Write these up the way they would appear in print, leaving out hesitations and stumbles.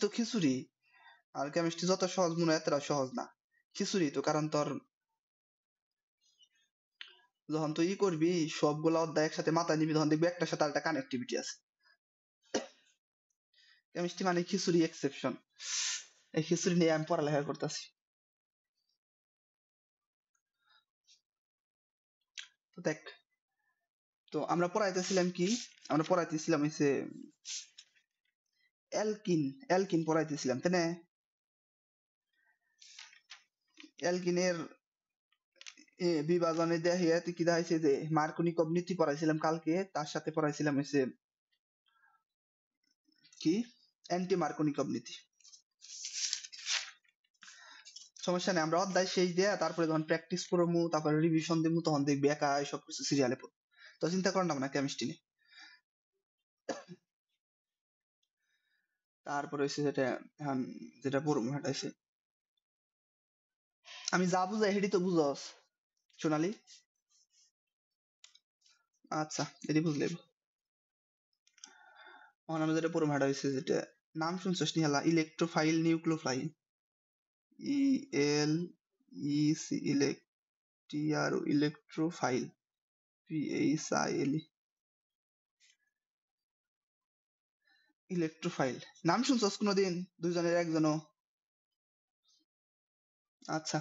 তো খিচুড়ি, আর কেমিস্ট্রি যত সহজ মনে হয় এতটা সহজ না। খিচুড়ি তো, কারণ তোর যখন তুই করবি সবগুলা অধ্যায় একসাথে মাথায় নিবি তখন দেখবি একটার সাথে আরেকটা কানেক্টিভিটি আছে। কেমিস্ট্রি মানে খিচুড়ি এক্সেপশন। এই খিচুড়ি নিয়ে আমি পড়ালেখা করতেছি। তো দেখ, তো আমরা পড়াইতেছিলাম কি, আমরা পড়াইতেছিলাম হচ্ছে অ্যালকিন, অ্যালকিন পড়াইতেছিলাম তাই না? অ্যালকিনের বিভাজনে দেখিয়ে কি দেখাইছে যে মার্কোনিকভ নীতি পড়াইছিলাম কালকে, তার সাথে পড়াইছিলাম হচ্ছে কি অ্যান্টি মার্কোনিকভ নীতি। সমস্যা নেই, আমরা অধ্যায় শেষ দেয়া তারপরে যখন প্র্যাকটিস করবো তারপরে রিভিশন দেবো তখন দেখবি একা সবকিছু সিরিয়ালে পড়বো। তো চিন্তা করেন না কেমিস্ট্রি নিয়ে। তারপরে হচ্ছে যেটা যেটা পড়বো সেটা হচ্ছে, আমি যা বুঝাই হেডি তো বুঝস সোনালি? আচ্ছা, এটি বুঝলে আমি যেটা পড়বো সেটা হচ্ছে যেটা নাম শুনছস নি হেলা, electrophile nucleophile. E L E C ইলেকট্রিয়ার electrophile, P H I L electrophile. নাম শুনছস কোনোদিন দুইজনের একজনও? আচ্ছা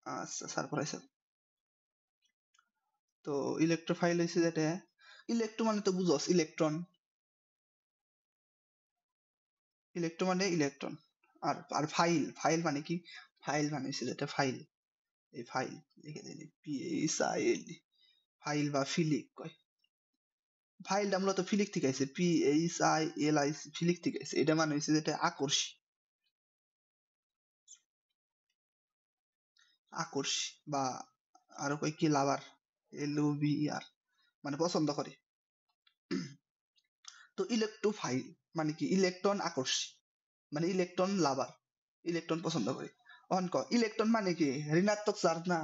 আচ্ছা, স্যার পড়াইছে। তো ইলেকট্রোফাইল হইছে যেটা, ইলেকট্রো মানে তো বুঝছস ইলেকট্রন, ইলেকট্রো মানে ইলেকট্রন। আর আর ফাইল, ফাইল মানে কি? ফাইল মানে হচ্ছে যেটা ফাইল, এই ফাইল লিখে দিন P H I L, phile বা ফিলিক কয়। ফাইলটা মূলত ফিলিক থেকে আইছে, P H I L I philic থেকে আইছে। এটা মানে হচ্ছে যেটা আকর্ষী, আকর্ষী বা আরো কয় কি লাভার, এল ও ভি আর মানে পছন্দ করে। তো ইলেকট্রোফাইল মানে কি ইলেকট্রন আকর্ষী, মানে ইলেকট্রন লাভার, ইলেকট্রন পছন্দ করে। অন ক ইলেকট্রন মানে কি ঋণাত্মক চার্জ না?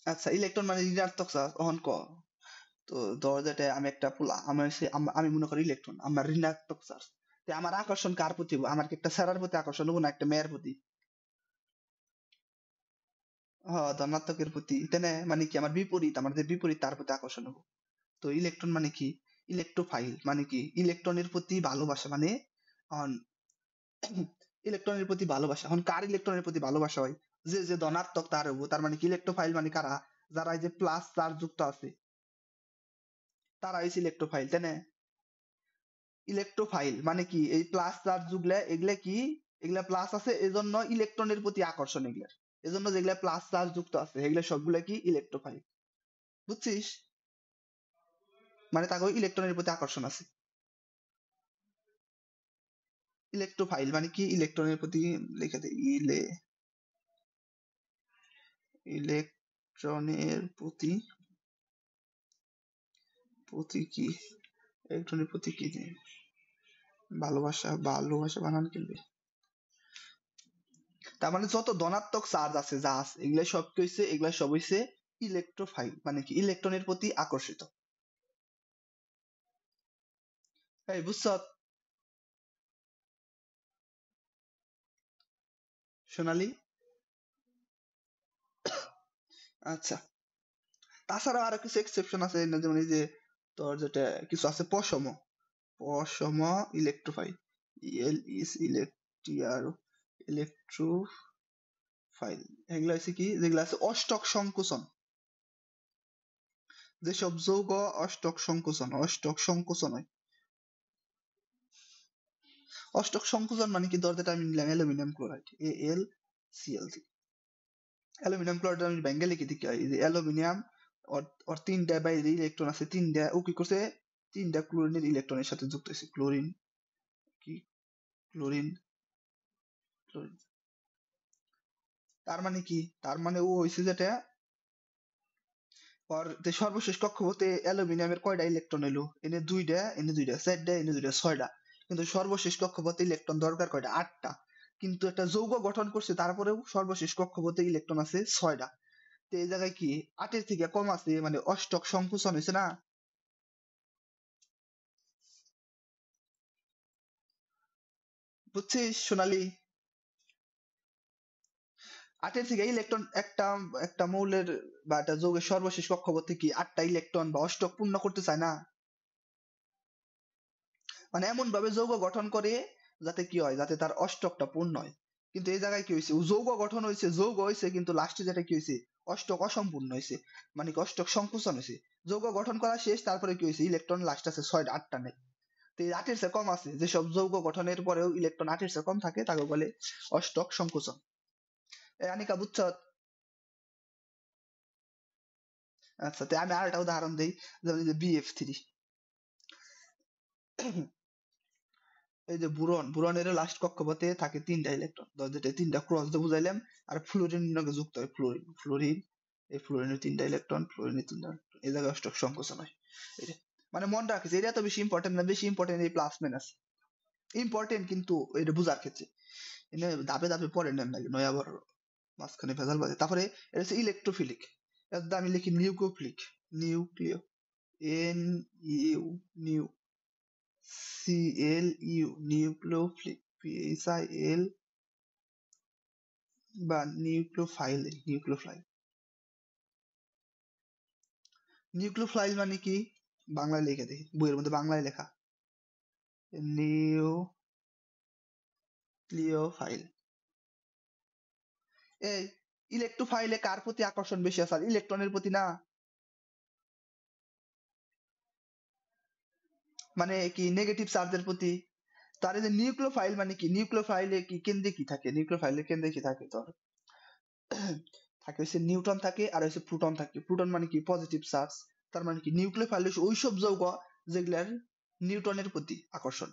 আচ্ছা, ইলেকট্রন মানে ঋণাত্মক চার্জ। অহন ক, তো ধর যেটা আমি একটা পোলা, আমি মনে করি ইলেকট্রন আমার ঋণাত্মক চার্জ, তো আমার আকর্ষণ কার প্রতি হবো? আমার কি একটা স্যারের প্রতি আকর্ষণ হবো না একটা মেয়ের প্রতি? ধনাত্মকের প্রতি তাই না? মানে কি আমার বিপরীত, আমার যে বিপরীত তার প্রতি আকর্ষণ হবো। তো ইলেকট্রন মানে কি ইলেকট্রোফাইল, মানে কি ইলেকট্রনের প্রতি ভালোবাসা, মানে অন ইলেকট্রনের প্রতি ভালোবাসা। এখন কার ইলেকট্রনের প্রতি ভালোবাসা হয়? যে যে ধনাত্মক তার হবো। তার মানে কি ইলেকট্রোফাইল মানে কারা? যারা এই যে প্লাস চার্জ যুক্ত আছে তারা হচ্ছে ইলেকট্রোফাইল তাই না? ইলেকট্রোফাইল মানে কি এই প্লাস চার্জ যুগলে এগুলা কি, এগুলা প্লাস আছে এজন্য ইলেকট্রনের প্রতি আকর্ষণ এগুলার, এজন্য যেগুলা প্লাস চার্জ যুক্ত আছে এগুলা সবগুলা কি ইলেকট্রোফাইল। বুঝছিস? মানে তাকে ইলেকট্রনের প্রতি আকর্ষণ আছে। ইলেকট্রোফাইল মানে কি ইলেকট্রনের প্রতি, লিখে দেই ইলেকট্রনের প্রতি, প্রতি কি ইলেকট্রনের প্রতি কি ভালোবাসা, ভালোবাসা বানান কিনবে। তার মানে যত ধনাত্মক চার্জ আছে যা আছে এগুলা সব কি হইছে, এগুলা সব হইছে ইলেকট্রোফাইল, মানে কি ইলেকট্রনের প্রতি আকর্ষিত। এই বুঝছ সোনালি? আচ্ছা, তাছাড়া আরো কিছু এক্সেপশন আছে না, যেমন এই যে তোর যেটা কিছু আছে পশম, পশম ইলেকট্রোফাইল, এল ইস ইলেকট্রিয়ার ইলেকট্রোফাইল। এগুলা হচ্ছে কি যেগুলা আছে অষ্টক সংকোচন, যেসব যৌগ অষ্টক সংকোচন, অষ্টক সংকোচন হয়। অষ্টক সংকোচন মানে কি, ধর যেটা আমি নিলাম অ্যালুমিনিয়াম ক্লোরাইড, এল সিএল, অ্যালুমিনিয়াম ক্লোরাইড আমি ব্যাঙ্গে লিখে দিই, এই যে অ্যালুমিনিয়াম ওর ওর তিনটা বাইরে ইলেকট্রন আছে, তিনটা ও কি করছে, তিনটা ক্লোরিনের ইলেকট্রনের সাথে যুক্ত হয়েছে, ক্লোরিন কি, ক্লোরিন, ক্লোরিন। তার মানে কি, তার মানে ও হয়েছে যেটা ওর যে সর্বশেষ কক্ষপথে অ্যালুমিনিয়ামের কয়টা ইলেকট্রন এলো, এনে দুইটা, এনে দুইটা, চারটা, এনে দুইটা, ছয়টা। কিন্তু সর্বশেষ কক্ষপথে ইলেকট্রন দরকার কয়টা? আটটা। কিন্তু একটা যৌগ গঠন করছে তারপরেও সর্বশেষ কক্ষপথে ইলেকট্রন আছে ছয়টা। তো এই জায়গায় কি 8 থেকে কম আছে, মানে অষ্টক সংকোচন হয়েছে না? বুঝছিস সোনালি? 8 থেকে ইলেকট্রন একটা একটা মৌলের বা একটা যৌগের সর্বশেষ কক্ষপথে কি 8টা ইলেকট্রন বা অষ্টক পূর্ণ করতে চায় না? মানে এমন ভাবে যৌগ গঠন করে যাতে কি হয়, যাতে তার অষ্টকটা পূর্ণ হয়। কিন্তু এই জায়গায় কি হয়েছে, যৌগ গঠন হয়েছে, যৌগ হয়েছে, কিন্তু লাস্টে যেটা কি হয়েছে, অষ্টক অসম্পূর্ণ হয়েছে, মানে কি অষ্টক সংকোচন হয়েছে। যৌগ গঠন করা শেষ, তারপরে কি হয়েছে, ইলেকট্রন লাস্ট আছে 8টা নেই। তো এই 8-এর চেয়ে কম আছে, যেসব যৌগ গঠনের পরেও ইলেকট্রন 8-এর চেয়ে কম থাকে তাকে বলে অষ্টক সংকোচন। আনিকা বুঝছ? আচ্ছা, তো আমি আর একটা উদাহরণ দিই, যেমন এই যে BF3, এই যে বুরনের লাস্ট কক্ষপথে থাকে 3টা ইলেকট্রন, যেটা 3টা ক্রস দিয়ে বুঝাইলাম। আর ফ্লোরিন লগে যুক্ত হয়, ফ্লোরিন, এই ফ্লোরিনের 3টা ইলেকট্রন, ফ্লোরিনের 3টা, এই জায়গায় অষ্টক সংকোচন হয়। এটা মানে মনে রাখিস, এটা তো বেশি ইম্পর্টেন্ট না, বেশি ইম্পর্টেন্ট এই প্লাস মাইনাস ইম্পর্টেন্ট, কিন্তু এটা বুঝার ক্ষেত্রে এনে ধাপে ধাপে পড়ে নেন নাকি নয় আবার মাঝখানে ভেজাল বাজে। তারপরে এটা হচ্ছে ইলেকট্রোফিলিক, এর আমি লিখি nucleophilic, নিউক্লিও, new, CLU, nucleophilic, PHIL, বা নিউক্লিওফাইল, নিউক্লিওফাইল। নিউক্লিওফাইল মানে কি, বাংলায় লিখে দেখি, বইয়ের মধ্যে বাংলায় লেখা, নিউক্লিওফাইল। এই ইলেকট্রোফাইলে কার প্রতি আকর্ষণ বেশি আছে, আর ইলেকট্রনের প্রতি না? মানে কি নেগেটিভ চার্জের প্রতি। তার এই যে নিউক্লিওফাইল মানে কি, নিউক্লিওফাইলে কি কেন্দ্রে কি থাকে, নিউক্লিওফাইলের কেন্দ্রে কি থাকে, তোর থাকে হচ্ছে নিউট্রন থাকে, আর হচ্ছে প্রোটন থাকে। প্রোটন মানে কি পজিটিভ চার্জ। তার মানে কি নিউক্লিওফাইল হচ্ছে ওইসব যৌগ যেগুলার নিউটনের প্রতি আকর্ষণ।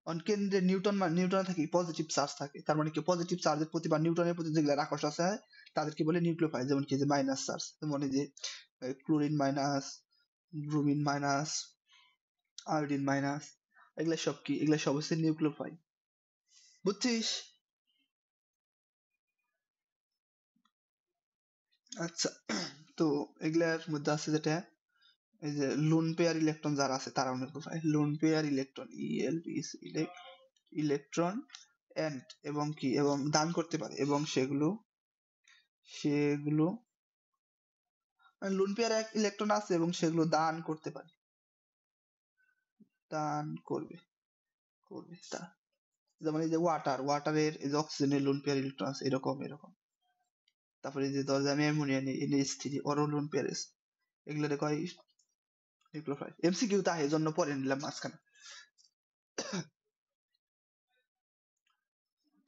অন কেন্দ্রে নিউটনে থাকে পজিটিভ চার্জ থাকে, তার মানে কি পজিটিভ চার্জের প্রতি বা নিউটনের প্রতি যেগুলার আকর্ষণ আছে তাদেরকে বলে নিউক্লিওফাইল। যেমন কি যে মাইনাস চার্জ, যেমন এই যে chlorine minus, bromine minus, iodine minus, এগুলা সব কি, এগুলা সব হচ্ছে নিউক্লিওফাইল। বুঝছিস? আচ্ছা, তো এগুলার মধ্যে আছে যেটা, এই যে লোন পেয়ার ইলেকট্রন যারা আছে তারা nucleophile. Lone pair electron, ELPs, electron and, এবং কি, এবং দান করতে পারে, এবং সেগুলো সেগুলো লোন পেয়ার এক ইলেকট্রন আছে এবং সেগুলো দান করতে পারে, দান করবে, তা যেমন এই যে ওয়াটারের এই যে অক্সিজেনের লোন পেয়ার ইলেকট্রন আছে, এরকম এরকম। তারপরে এই যে ধর যে আমি অ্যামোনিয়া নিই, NH3, ওরও লোন পেয়ার আছে, এগুলো কয় নিউক্লিওফাইল। MCQ তে আহে, জন্য পরে নিলাম মাঝখানে।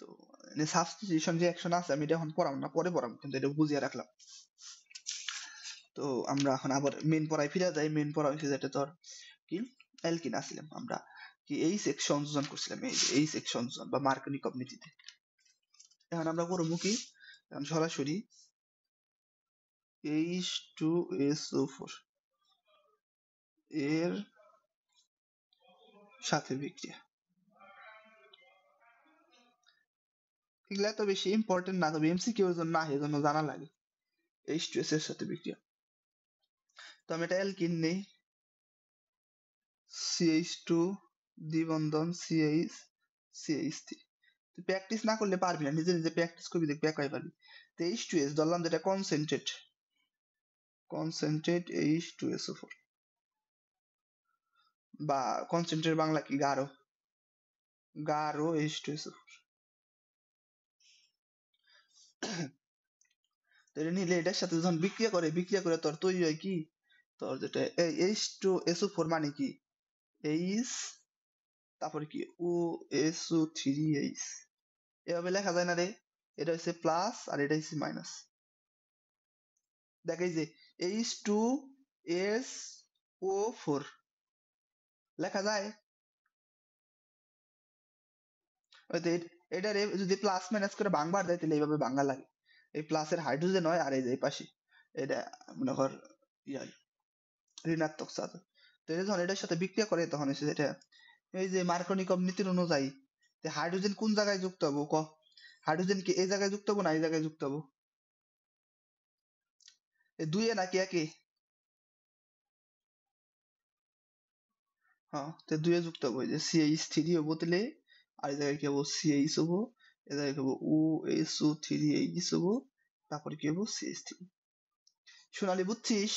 তো সাবস্টিটিউশন যে অ্যাকশন আছে, আমি এটা এখন পড়াম না, পরে পড়াম, কিন্তু এটা বুঝিয়ে রাখলাম। তো আমরা এখন আবার মেন পড়ায় ফিরে যাই। মেন পড়া হচ্ছে যেটা তোর কি, অ্যালকিন আসছিলাম আমরা, কি এই সেকশন সংযোজন করছিলাম, এই যে এই সেকশন সংযোজন বা মার্কনি কমিউনিটিতে। এখন আমরা করবো কি, এখন সরাসরি H2SO4 এর সাথে বিক্রিয়া। এগুলা তো বেশি ইম্পর্টেন্ট না, তবে MCQ এর জন্য আহে, জন্য জানা লাগে। H2S এর সাথে বিক্রিয়া। তো আমি এটা অ্যালকিন নেই, CH2 দ্বিবন্ধন CH3। তুই প্র্যাকটিস না করলে পারবি না, নিজে নিজে প্র্যাকটিস করবি, দেখবি একাই পারবি। তো H2S ধরলাম যেটা কনসেন্ট্রেট H2SO4, বা কনসেন্ট্রেট বাংলা কি, গাঢ়, গাঢ় H2SO4। তো এটা নিলে এটার সাথে যখন বিক্রিয়া করে তোর তৈরি হয় কি, তোর যেটা এই H2SO4 মানে কি, H, তারপরে কি OSO3H, এভাবে লেখা যায় না রে? এটা হচ্ছে প্লাস আর এটা হচ্ছে মাইনাস। দেখ এই যে H2SO4 লেখা যায়। হয়তো এটারে যদি প্লাস মাইনাস করে ভাঙবার দেয় তাহলে এইভাবে ভাঙা লাগে। এই প্লাসের হাইড্রোজেন হয়, আর এই যে এই পাশে এটা মনে কর ইয়াই ঋণাত্মক চার্জ। তো এটা যখন এটার সাথে বিক্রিয়া করে তখন হচ্ছে যেটা, এই যে মার্কনিকভ নীতির অনুযায়ী যে হাইড্রোজেন কোন জায়গায় যুক্ত হবো ক, হাইড্রোজেন কি এই জায়গায় যুক্ত হবো না এই জায়গায় যুক্ত হবো? এই দুইয়ে নাকি একই? হ্যাঁ, তো দুইয়ে যুক্ত হবো, এই যে CH3 হবো তাহলে, আর এই জায়গায় কি হবো CH হবো, এই জায়গায় কি হবো OSO3H হবো, তারপরে কি হবো CH3। সোনালি বুঝছিস?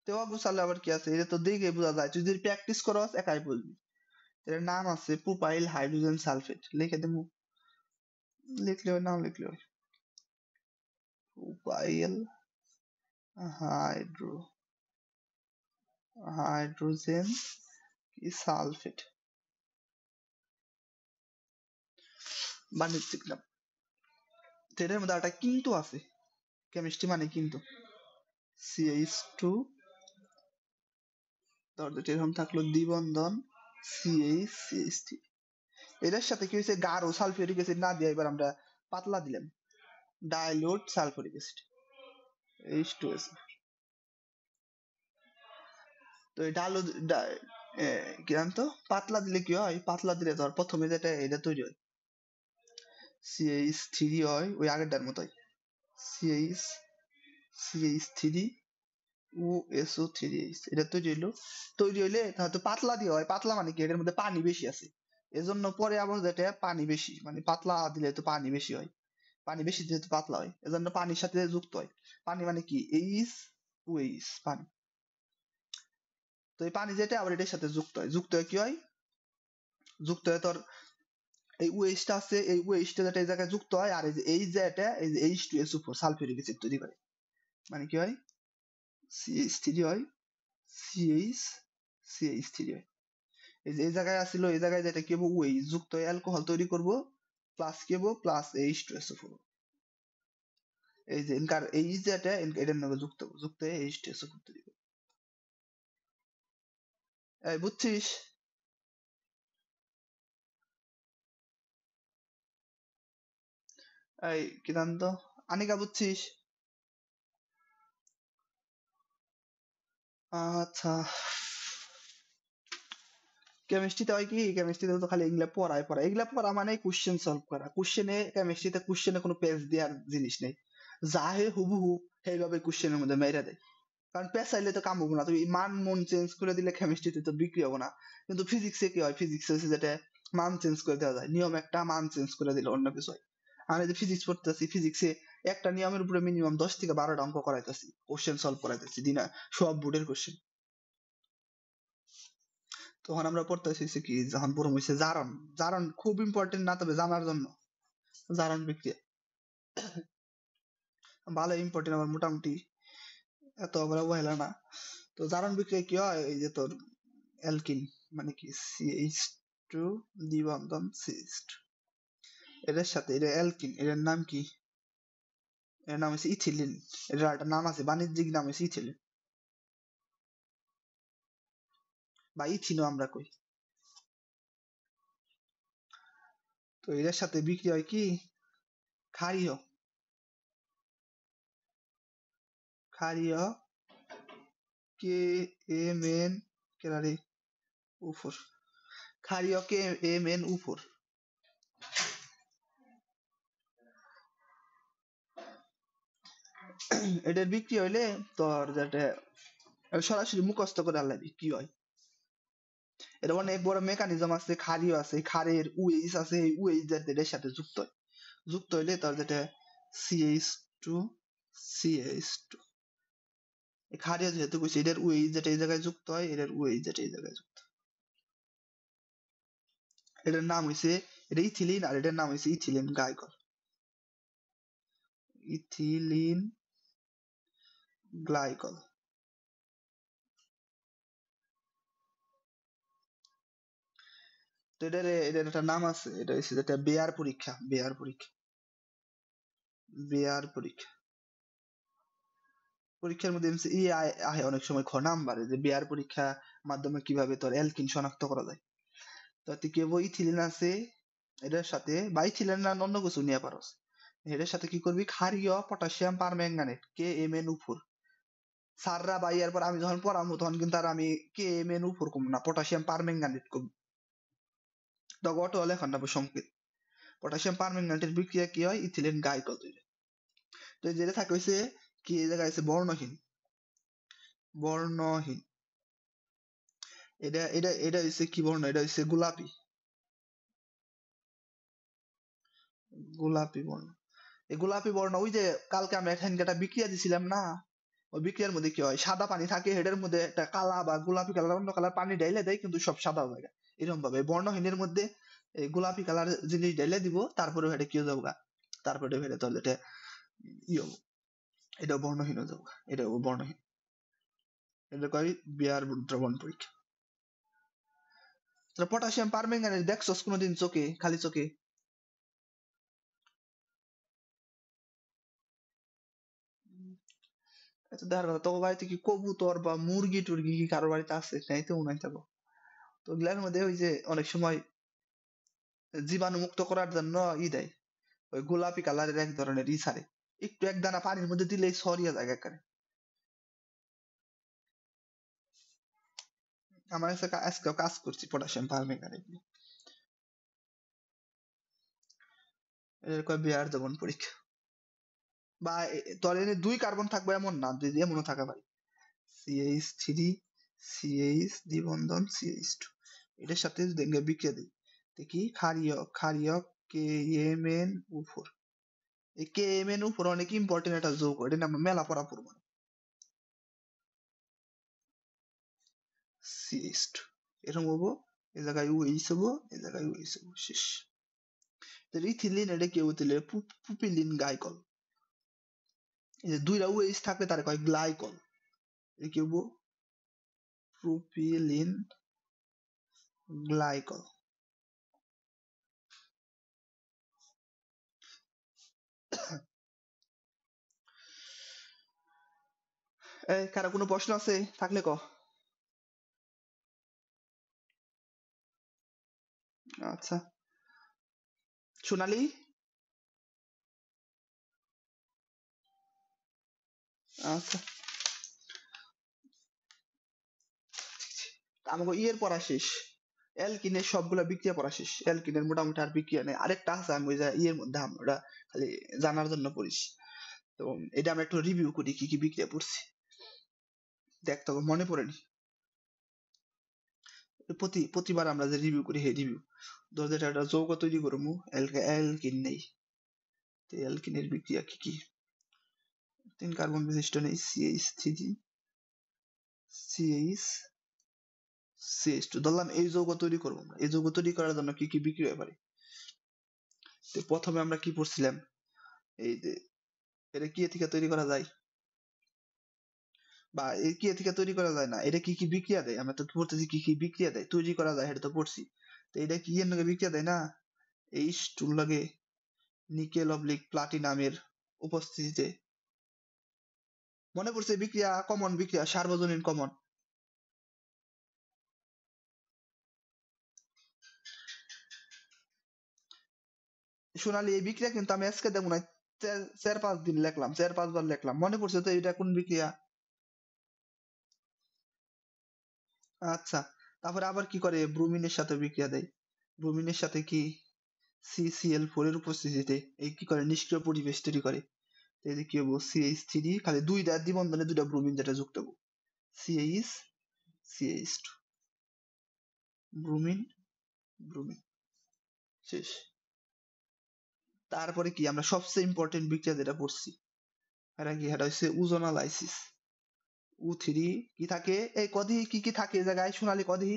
তো অবুঝালে আবার কি আছে, এটা তো দেখে বোঝা যায়, তুই যদি প্র্যাকটিস করস একাই বুঝবি। এটার নাম আছে প্রোপাইল হাইড্রোজেন সালফেট, লিখে দেবো, লিখলে হয়, নাম লিখলে হয়। প্রোপাইল হাইড্রো হাইড্রোজেন কি সালফেট, বানিয়ে শিখলাম। তো এটার মধ্যে একটা কিন্তু আছে, কেমিস্ট্রি মানে কিন্তু, CH2, তারপর এরকম থাকলো দ্বিবন্ধন CH3। এটার সাথে কি হয়েছে, গাঢ় সালফিউরিক অ্যাসিড না দিয়ে এবার আমরা পাতলা দিলাম, ডাইলুট সালফিউরিক অ্যাসিড H2SO। তো এই ডালো কি জানতো, পাতলা দিলে কি হয়, পাতলা দিলে ধর প্রথমে যেটা এটা তৈরি হয় CH3 হয় ওই আগেরটার মতোই, CH CH3 OSO3H, এটা তৈরি হইলো, তৈরি হইলে হয়তো পাতলা দিয়ে হয়, পাতলা মানে কি এটার মধ্যে পানি বেশি আছে, এজন্য পরে আবার যেটা পানি বেশি, মানে পাতলা দিলে তো পানি বেশি হয়, পানি বেশি দিলে তো পাতলা হয়, এজন্য পানির সাথে যুক্ত হয়। পানি মানে কি H2H, পানি। তো এই পানি যেটা আবার এটার সাথে যুক্ত হয়, যুক্ত হয় কি হয়, যুক্ত হয় তোর এই ওএইচটা আছে, এই ওএইচটা যেটা এই জায়গায় যুক্ত হয়, আর এই যে যেটা এই যে H2SO4 সালফিউরিক অ্যাসিড তৈরি করে, মানে কি হয় CH3 হয়, CH CH3 হয়। এই যে এই জায়গায় আসিল, এই জায়গায় যেটা কি হবো ওএইচ যুক্ত হয়ে অ্যালকোহল তৈরি করব, প্লাস কি হবো প্লাস H2SO4, এই যে এনকার এই যেটা এটার নামে যুক্ত হবো, যুক্ত হয়ে H2SO4 তৈরি করবে। এই বুঝছিস? এই কি নাম তো, আনিকা বুঝছিস? আচ্ছা, কেমিস্ট্রিতে হয় কি, কেমিস্ট্রিতে তো খালি এগুলা পড়ায় পড়া, এগুলা পড়া মানে কোশ্চেন সলভ করা, কোশ্চেনে কেমিস্ট্রিতে কোশ্চেনে কোনো পেজ দেওয়ার জিনিস নেই, যা হে হুবহু সেইভাবে কোশ্চেনের মধ্যে মেরে দেয়, কারণ পেজ চাইলে তো কাম হবো না, তুই মান মন চেঞ্জ করে দিলে কেমিস্ট্রিতে তো বিক্রি হবো না। কিন্তু ফিজিক্সে কি হয়, ফিজিক্সে হচ্ছে যেটা মান চেঞ্জ করে দেওয়া যায়, নিয়ম একটা মান চেঞ্জ করে দিলে অন্য কিছু হয়। আমি যে ফিজিক্স পড়তেছি, ফিজিক্সে একটা নিয়মের উপরে মিনিমাম 10 থেকে 12টা অঙ্ক করাইতেছি, কোশ্চেন সলভ করাইতেছি দিনা, সব বোর্ডের কোশ্চেন। তখন আমরা পড়তেছি কি, যখন বড় হয়েছে জারণ, জারণ খুব ইম্পর্টেন্ট না, তবে জানার জন্য, জারণ বিক্রিয়া ভালো ইম্পর্টেন্ট, আমার মোটামুটি এত আমরা অবহেলা না। তো জারণ বিক্রিয়া কি হয়, এই যে তোর অ্যালকিন মানে কি CH2 দ্বিবন্ধন CH2, এটার সাথে এটা অ্যালকিন, এটার নাম কি, এর নাম হচ্ছে ইথিলিন, এটার একটা নাম আছে, বাণিজ্যিক নাম হচ্ছে ইথিলিন, বা ইথিনও আমরা কই। তো এটার সাথে বিক্রি হয় কি, ক্ষারীয়, ক্ষারীয় KMN কেরারে O4, ক্ষারীয় KMnO4। এটার বিক্রি হইলে তোর যেটা সরাসরি মুখস্থ করে আনলাম কি হয়, এটা অনেক বড় মেকানিজম আছে, ক্ষারীয় আছে, ক্ষারের ওএইচ আছে, এই ওএইচ যাতে এটার সাথে যুক্ত হয়, যুক্ত হইলে তোর যেটা CH2 CH2, এই ক্ষারীয় যেহেতু কইছি, এটার ওএইচ যেটা এই জায়গায় যুক্ত হয়, এটার ওএইচ যেটা এই জায়গায় যুক্ত হয়। এটার নাম হইছে, এটা ইথিলিন, আর এটার নাম হইছে ইথিলিন গ্লাইকল, ইথিলিন গ্লাইকল। তো এটার একটা নাম আছে, এটা হচ্ছে যেটা বেয়ার পরীক্ষা, বেয়ার পরীক্ষা, বেয়ার পরীক্ষা। পরীক্ষার মধ্যে ই আহে অনেক সময় খ নাম্বারে, যে বেয়ার পরীক্ষা মাধ্যমে কিভাবে তোর অ্যালকিন শনাক্ত করা যায়। তো তুই কেবল ইথিলিন আছে এটার সাথে, বা ইথিলিন না অন্য কিছু নিয়ে পারস, এটার সাথে কি করবি, ক্ষারীয় পটাশিয়াম পারম্যাঙ্গানেট KMnO4, স্যাররা বা ইয়ার পর আমি যখন পড়াবো তখন কিন্তু আর আমি KMnO4 কম না, পটাশিয়াম পারম্যাঙ্গানেট কম, তো অটো লেখন না সংকেত, পটাশিয়াম পারম্যাঙ্গানেটের বিক্রিয়া কি হয়, ইথিলিন গ্লাইকল তৈরি। তো তো যেটা থাকে হইছে কি, এই জায়গায় আছে বর্ণহীন। বর্ণহীন, এটা এটা এটা হইছে কি বর্ণ, এটা হইছে গোলাপি। গোলাপি বর্ণ, এই গোলাপি বর্ণ ওই যে কালকে আমরা এখানে একটা বিক্রিয়া দিছিলাম না, ওই বিক্রিয়ার মধ্যে কি হয়, সাদা পানি থাকে, হেডের মধ্যে একটা কালা বা গোলাপি কালার অন্য কালার পানি ঢেলে দেয়, কিন্তু সব সাদা হয়ে যায়। এরকম ভাবে বর্ণহীনের মধ্যে এই গোলাপি কালার জিনিস ঢেলে দিব, তারপরে এটা কি হয়ে যাবো গা, তারপরে এটা তাহলে এটা ই হবো, এটা বর্ণহীন হয়ে যাবো, এটা বর্ণহীন। এটা কয় বিয়ার দ্রবণ পরীক্ষা। পটাশিয়াম পারম্যাঙ্গানেট দেখছস কোনোদিন চোখে, খালি চোখে? আচ্ছা দেখার কথা, তোর বাড়িতে কি কবুতর বা মুরগি টুরগি কি কারোর বাড়িতে আছে? নাই তো মনে হয় থাকো। তো ওগুলার মধ্যে ওই যে অনেক সময় জীবাণু মুক্ত করার জন্য দেয়, ওই গোলাপি কালারের এক ধরনের ছাড়ে, একটু এক দানা পানির মধ্যে দিলেই ছড়িয়ে যায় একেবারে। আমার কাছে আজকেও কাজ করছি পটাশিয়াম পারম্যাঙ্গানেট নিয়ে। এর কয় বিয়ার দ্রবণ পরীক্ষা। বা তোর এনে 2 কার্বন থাকবে এমন না, যদি এমনও থাকা পারে। CH3 CH দ্বিবন্ধন CH2, এটার সাথে যদি বিক্রিয়া দিই দেখি ক্ষারীয়ক KMnO4। এই KMnO4 অনেক ইম্পর্টেন্ট একটা যৌগ, এটা নিয়ে আমরা মেলা পড়া পড়বো। CH2 এরকম হবো, এই জায়গায় OH হবো, এই জায়গায় OH হবো, শেষ। ইথিলিন এটা কি হইলে পুপিলিন গ্লাইকল, এই যে 2টা OH থাকলে তার কয় গ্লাইকল, এটা কি হবো, প্রোপিলিন গ্লাইকল। এই কারো কোনো প্রশ্ন আছে থাকলে ক। আচ্ছা সোনালি, আচ্ছা আমাকে ইয়ের পড়া শেষ, অ্যালকিনের সবগুলা বিক্রিয়া পড়া শেষ, অ্যালকিনের মোটামুটি আর বিক্রিয়া নেই, আরেকটা আছে আমি ওই যে ইয়ের মধ্যে আমরা খালি জানার জন্য পড়িস। তো এটা আমরা একটু রিভিউ করি কি কি বিক্রিয়া পড়ছি, দেখ তো মনে পড়েনি। প্রতিবার আমরা যে রিভিউ করি, হে রিভিউ ধর যেটা একটা যৌগ তৈরি করবো, অ্যালকিন নেই, অ্যালকিনের বিক্রিয়া কি কি, 3 কার্বন বিশিষ্ট নেই, CH3 CH CH2 ধরলাম এই যৌগ তৈরি করবো আমরা, এই যৌগ তৈরি করার জন্য কি কি বিক্রিয়া হতে পারে। তো প্রথমে আমরা কি পড়ছিলাম, এই যে এটা কি থেকে তৈরি করা যায়, বা এই কি থেকে তৈরি করা যায় না, এটা কি কি বিক্রিয়া দেয়, আমরা তো পড়তেছি কি কি বিক্রিয়া দেয় তৈরি করা যায়, এটা তো পড়ছি। তো এটা কি এর লগে বিক্রিয়া দেয় না, H2 লাগে নিকেল অবলিক প্লাটিনামের উপস্থিতিতে, মনে পড়ছে বিক্রিয়া, কমন বিক্রিয়া, সার্বজনীন কমন। সোনালী এই বিক্রিয়া কিন্তু আমি আজকে দেখবো না, 4-5 দিন লিখলাম, 4-5 বার লিখলাম, মনে পড়ছে তো এটা কোন বিক্রিয়া। আচ্ছা তারপরে আবার কি করে, ব্রোমিনের সাথে বিক্রিয়া দেয়, ব্রোমিনের সাথে কি CCl4 এর উপস্থিতিতে এই কি করে, নিষ্ক্রিয় পরিবেশ তৈরি করে। এই যে কি হবো, CH3 খালি 2টা দ্বিবন্ধনে 2টা ব্রোমিন যেটা যুক্ত হবো, CH CH2, ব্রোমিন ব্রোমিন, শেষ। তারপরে কি আমরা সবচেয়ে ইম্পর্টেন্ট বিক্রিয়া যেটা পড়ছি, এটা কি, এটা হচ্ছে ওজোনালাইসিস। O3 কি থাকে, এই কদি কি কি থাকে এই জায়গায় সোনালী কদি।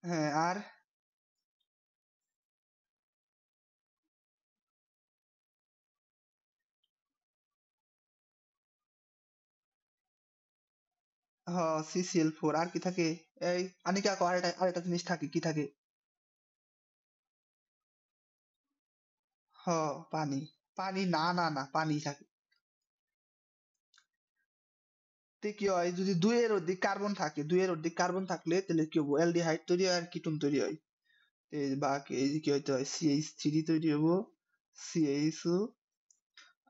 হ্যাঁ আর CCl4, আর কি থাকে, এই আনিকা কো আরেকটা আরেকটা জিনিস থাকে, কি থাকে, হ পানি, পানি না না না পানি থাকে। তে কি হয়, যদি 2 এর অধিক কার্বন থাকে, 2 এর অধিক কার্বন থাকলে তাহলে কি হবো, অ্যালডিহাইড তৈরি হয় আর কিটোন তৈরি হয়। বা এই যে কি হইতে হয়, CH3 তৈরি হবো, CH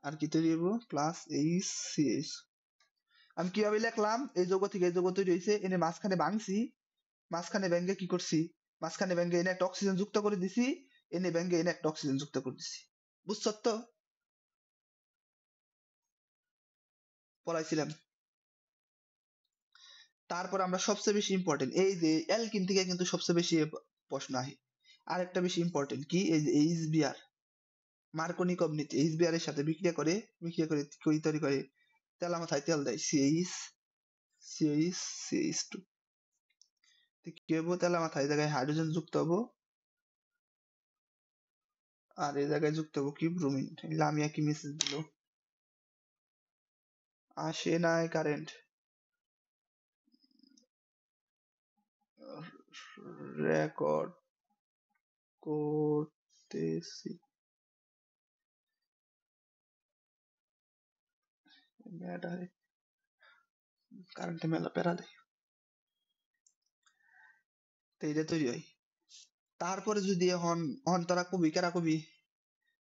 আর কি তৈরি হবো, প্লাস HCH। আমি কিভাবে লিখলাম, এই যৌগ থেকে এই যৌগ তৈরি হয়েছে, এনে মাঝখানে ভাঙছি, মাঝখানে ভেঙে কি করছি, মাঝখানে ব্যাঙ্গে এনে একটা অক্সিজেন যুক্ত করে দিছি, এনে ব্যাঙ্গে এনে একটা অক্সিজেন যুক্ত করে দিছি। বুঝছো তো? পড়াইছিলাম। তারপর আমরা সবচেয়ে বেশি ইম্পর্টেন্ট এই যে অ্যালকিন থেকে কিন্তু সবচেয়ে বেশি প্রশ্ন আসে। আরেকটা বেশি ইম্পর্টেন্ট কি, এই যে এইচবিআর, মার্কনি কমিউনিটি এইচবিআর এর সাথে বিক্রিয়া করে কি তৈরি করে, তেল মাথায় তেল দেয়, সিএইচ টু। কি হবো, তেল মাথায় এই জায়গায় হাইড্রোজেন যুক্ত হবো, আর এই জায়গায় যুক্ত হবো কি, ব্রোমিন। লামিয়া কি মেসেজ দিল, আসে নাই কারেন্ট, রেকর্ড করতেছি, কারেন্টে মেলা প্যারা দেয়, তো এটা তৈরি হয়। তারপরে যদি এখন এখন তোরা কবি কারা কবি,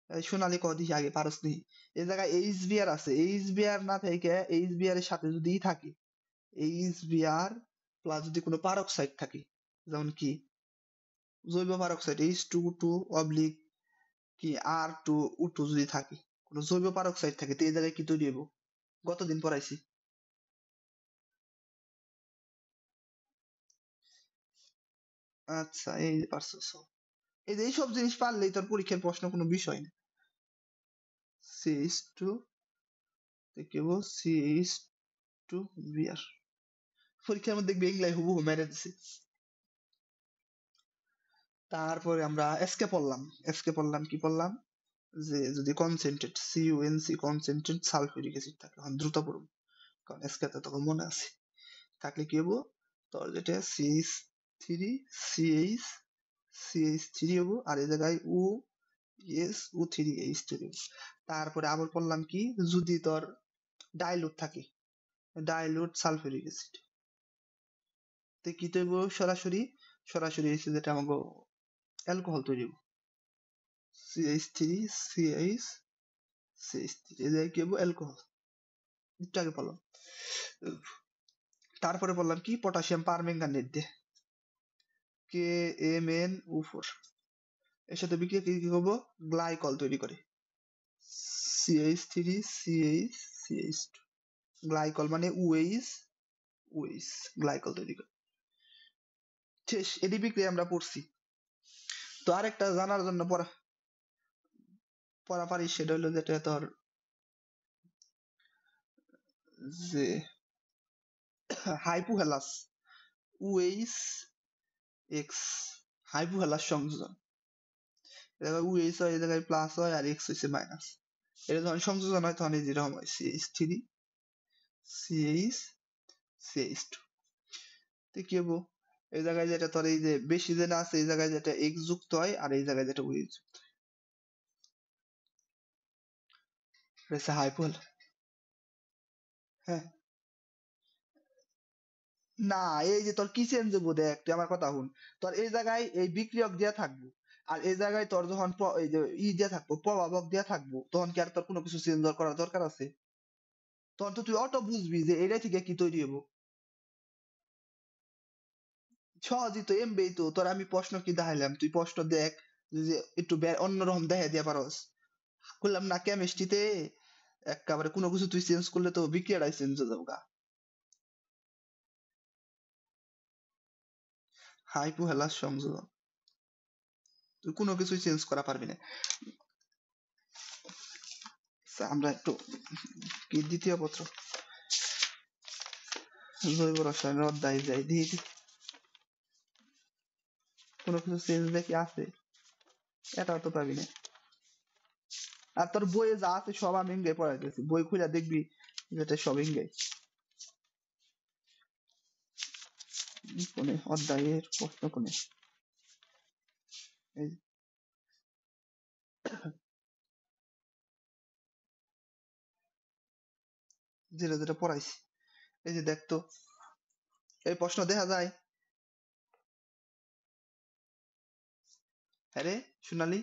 এই সোনালী কদি আগে পারস নি, এই জায়গায় এইচবিআর আছে, এইচবিআর না থেকে এইচবিআর এর সাথে যদি থাকে, এইচবিআর প্লাস যদি কোনো পারক্সাইড থাকে, যেমন কি জৈব পারক্সাইড H2O2 কি R2O2 যদি থাকে, কোনো জৈব পারক্সাইড থাকে, তো এই জায়গায় কি তৈরি হবো, গতদিন পড়াইছি। আচ্ছা এই যে পারছস, এই যে এইসব জিনিস পারলেই তোর পরীক্ষার প্রশ্ন কোনো বিষয় না। CH2 থেকে CH2Br, পরীক্ষার মধ্যে দেখবি এগুলাই হুবহু মেরে দিছে। তারপরে আমরা এসকে পড়লাম কি পড়লাম, যে যদি কনসেন্ট্রেট কনসেন্ট্রেট সালফিউরিক অ্যাসিড থাকে, এখন দ্রুত পড়ব কারণ এসকে তে তখন মনে আছে, থাকলে কি হবো, তোর যেটা CH3 হবো, আর এই জায়গায় O3H3। তারপরে আবার পড়লাম কি, যদি তোর ডাইলুট থাকে, ডাইলুট সালফিউরিক অ্যাসিড, তো কি তৈরি হবো, সরাসরি এসে যেটা আমাকে অ্যালকোহল তৈরি হবো, CH3 এই জায়গায় কি হবো, অ্যালকোহল, একটু আগে বললাম। তারপরে বললাম কি, পটাশিয়াম পারম্যাঙ্গানেট দিয়ে KMnO4 এর সাথে বিক্রিয়া কি হবো, গ্লাইকল তৈরি করে, CH3CH2, গ্লাইকল মানে OH গ্লাইকল তৈরি করে। শেষ, এডি বিক্রিয়া আমরা পড়ছি। তো আরেকটা জানার জন্য পড়া পারিস, সেটা হলো যেটা তোর যে হাইপোহেলাস OH হাইপোহেলাস সংযোজন, এই জায়গায় OH হয়, এই জায়গায় প্লাস হয়, আর X হচ্ছে মাইনাস, এটা যখন সংযোজন হয় তখন এই যেরকম হয় CH3CH2, তো কি হবো, এই জায়গায় যেটা তোর এই যে বেশি যে না আছে, এই জায়গায় যেটা X যুক্ত হয়, আর এই জায়গায় যেটা OH যুক্ত হয়, এটা হচ্ছে হাইপোহেল। হ্যাঁ, না, এই যে তোর কি চেঞ্জ হবো, দেখ তুই আমার কথা শুন, তোর এই জায়গায় এই বিক্রিয়ক দেয়া থাকবো, আর এই জায়গায় তোর যখন এই যে দেয়া থাকবো, প্রভাবক দেয়া থাকবো, তখন কি আর তোর কোনো কিছু চেঞ্জ করার দরকার আছে, তখন তো তুই অটো বুঝবি যে এটা থেকে কি তৈরি হবো। সহজই তো, এমবেই তো, তোর আমি প্রশ্ন কি দেখাইলাম, তুই প্রশ্ন দেখ, যে একটু অন্যরকম দেখাই দিয়া পারস, বললাম না কেমিস্ট্রিতে একেবারে কোনো কিছু তুই চেঞ্জ করলে তো বিক্রিয়াটাই চেঞ্জ হয়ে যাবে গা। হাইপোহেলাস সংযোজন, তুই কোনো কিছুই চেঞ্জ করা পারবি না। আচ্ছা, আমরা একটু কি দ্বিতীয় পত্র জৈব রসায়নের অধ্যায় যাই, দেখি কোনো কিছু চেঞ্জ দেখি আছে, এটাও তো পাবি না। আর তোর বইয়ে যা আছে সব আমি ইংরেজি পড়াইতেছি, বই খুলে দেখবি যেটা সব ইংরেজি। কোনে অধ্যায়ের প্রশ্ন কোনে, এই যেটা যেটা পড়াইছি, এই যে দেখতো, এই প্রশ্ন দেখা যায়। হ্যাঁ রে সোনালি,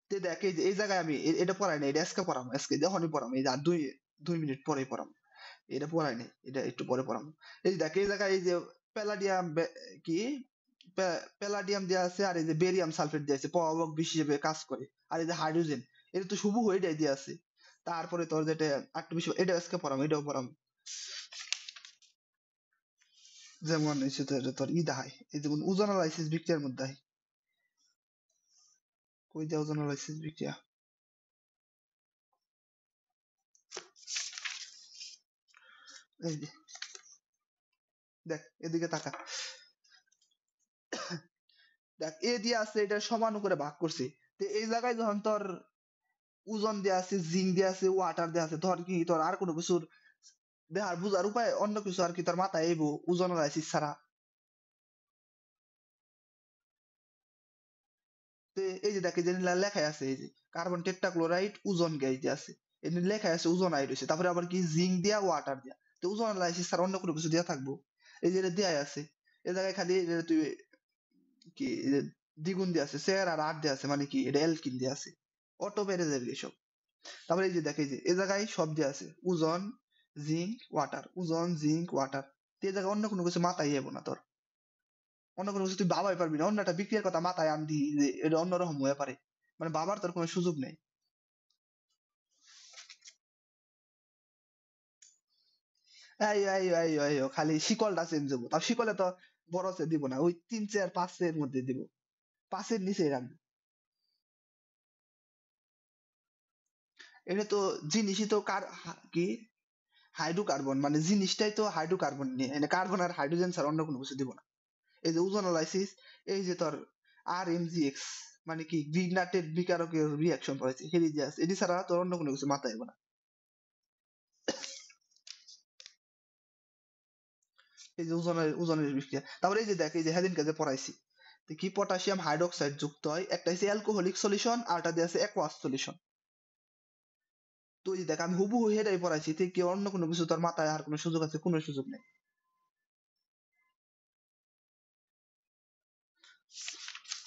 তে দেখ এই যে এই জায়গায় আমি এটা পড়াই না, এটা আজকে পড়াবো, আজকে যখনই পড়াবো, এই যে আর 2 মিনিট পরে পড়াবো, এটা পড়াই নাই, এটা একটু পরে পড়াবো। এই যে দেখ এই জায়গায় এই যে প্যালাডিয়াম কি প্যালাডিয়াম দেওয়া আছে, আর এই যে বেরিয়াম সালফেট দেওয়া আছে, প্রভাবক বিষ হিসেবে কাজ করে। আর এই যে হাইড্রোজেন, এটা তো শুভ এটাই দেওয়া আছে। তারপরে তোর যেটা একটু বেশি, এটা আজকে পড়াম, এটাও পড়াম। যেমন হচ্ছে তোর ই দেখায়, এই যেমন ওজোনালাইসিস বিক্রিয়ার মধ্যে হয়। কই দেওয়া ওজোনালাইসিস বিক্রিয়া? এই যে দেখ, এদিকে তাকা, দেখ এ দিয়ে আছে, এটা সমান করে ভাগ করছে। তো এই জায়গায় যখন তোর ওজন দেয়া আছে, জিঙ্ক দেয়া আছে, ওয়াটার দেয়া আছে, ধর কি তোর আর কোনো কিছুর দেহার বুঝার উপায় অন্য কিছু আর কি তোর মাথায় আইবো ওজোনালাইসিস ছাড়া? তো এই যে দেখ, এই যে লেখায় আছে, এই যে কার্বন টেট্রাক্লোরাইড ওজন গ্যাস দিয়ে আছে, এই লেখায় আছে ওজোনাইড হইছে, তারপরে আবার কি জিঙ্ক দিয়া ওয়াটার দিয়া। তো ওজোনালাইসিস ছাড়া অন্য কোনো কিছু দেয়া থাকবো? এই যে এটা দেয়াই আছে, এই জায়গায় খালি এই যে তুই কি এই যে দ্বিগুণ দিয়ে আছে, 4 আর 8 দিয়ে আছে, মানে কি এটা অ্যালকিন দিয়ে আছে, অটো বেড়ে যাবে এসব। তারপরে এই যে দেখ, এই যে এই জায়গায় সব দিয়ে আছে, ওজন, জিঙ্ক, ওয়াটার, ওজন, জিঙ্ক, ওয়াটার। এই জায়গায় অন্য কোনো কিছু মাথায় যাবো না তোর, অন্য কোনো কিছু তুই ভাবাই পারবি না। অন্য একটা বিক্রিয়ার কথা মাথায় আনবি যে এটা অন্যরকম হয়ে পারে, মানে বাবার তোর কোনো সুযোগ নেই। খালি শিকলটা চেঞ্জ হবো, তার শিকলে তো বড় চেয়ে দিব না, ওই 3 4 5 এর মধ্যে দিব, 5 এর নিচে রাখবো। এটা তো জিনিসই তো কি হাইড্রোকার্বন, মানে জিনিসটাই তো হাইড্রোকার্বন নিয়ে, মানে কার্বন আর হাইড্রোজেন ছাড়া অন্য কোনো কিছু দিব না। এই যে ওজোনালাইসিস, এই যে তোর RMGX, মানে কি গ্রিগনাটের বিকারকের রিয়াকশন করেছে হেলিজিয়াস, এটি ছাড়া তোর অন্য কোনো কিছু মাথায় হবে না। এই যে ওজনের বিক্রিয়া। তারপরে এই যে দেখ, এই যে সেদিনকে যে পড়াইছি, তো কি পটাশিয়াম হাইড্রোক্সাইড যুক্ত হয়, একটা হচ্ছে অ্যালকোহলিক সলিউশন, আরটা দিয়ে আছে অ্যাকোয়াস সলিউশন। তো এই যে দেখ, আমি হুবহু হেটাই পড়াইছি, তুই কি অন্য কোনো কিছু তোর মাথায় আর কোনো সুযোগ আছে? কোনো সুযোগ নেই।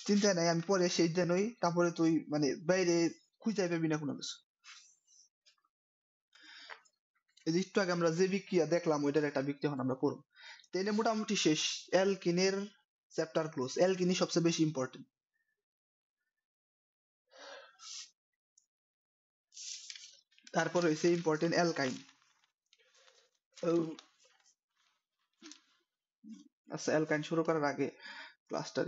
চিন্তা নাই, আমি পরে সেই দিনই, তারপরে তুই মানে বাইরে খুঁজে পাবি না কোনো কিছু। এই যে একটু আগে আমরা যে বিক্রিয়া দেখলাম, ওইটার একটা বিক্রিয়া এখন আমরা করবো। তাইলে মোটামুটি শেষ, অ্যালকিনের চ্যাপ্টার ক্লোজ। অ্যালকিনই সবচেয়ে বেশি ইম্পর্টেন্ট। তারপর হয়েছে ইম্পর্টেন্ট অ্যালকাইন। আচ্ছা, অ্যালকাইন শুরু করার আগে ক্লাসটা